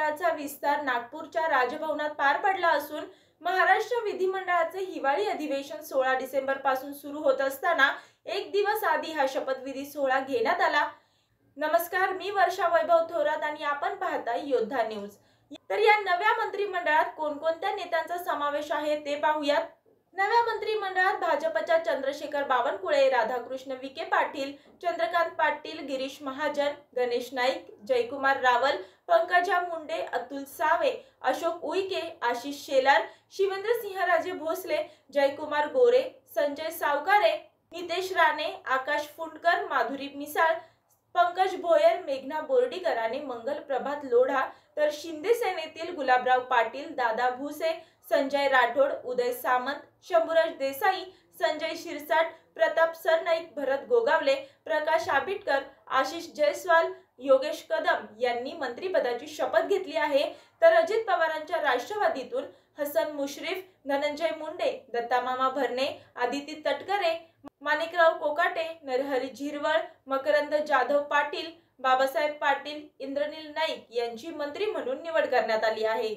मंत्रिमंडळाचा विस्तार नागपूरच्या राजभवनात पार पडला असून महाराष्ट्र विधिमंडळाचे हिवाळी अधिवेशन 16 डिसेंबर पासून सुरू होत असताना एक दिवस आधी हा शपथविधी सोहळा घेण्यात आला। नमस्कार, मी वर्षा वैभव थोरात आणि आपण पाहताय योद्धा न्यूज। तर या नव्या मंत्रिमंडळात कोणकोणत्या नेत्यांचा समावेश आहे ते पाहूयात। नव्या मंत्रिमंडळात भाजपच्या चंद्रशेखर बावनकुळे, राधाकृष्ण विखे पाटील, चंद्रकांत पाटील, गिरीश महाजन, गणेश नाईक, जयकुमार रावल, पंकजा मुंडे, अतुल सावे, अशोक उईके, आशिष शेलार, शिवेंद्रसिंहराजे भोसले, जयकुमार गोरे, संजय सावकारे, नितेश राणे, आकाश फुंडकर, माधुरी मिसाळ, पंकज भोयर, मेघना बोर्डीकर आणि मंगल प्रभात लोढा, तर शिंदे सेनेतील गुलाबराव पाटील, दादा भुसे, संजय राठोड, उदय सामंत, शंभूराज देसाई, संजय शिरसाट, प्रताप सरनाईक, भरत गोगावले, प्रकाश आबिटकर, आशिष जयस्वाल, योगेश कदम यांनी मंत्रिपदाची शपथ घेतली आहे। तर अजित पवारांच्या राष्ट्रवादीतून हसन मुश्रीफ, धनंजय मुंडे, दत्तामामा भरणे, आदिती तटकरे, माणिकराव कोकाटे, नरहरी झिरवळ, मकरंद जाधव पाटील, बाबासाहेब पाटील, इंद्रनील नाईक यांची मंत्री म्हणून निवड करण्यात आली आहे।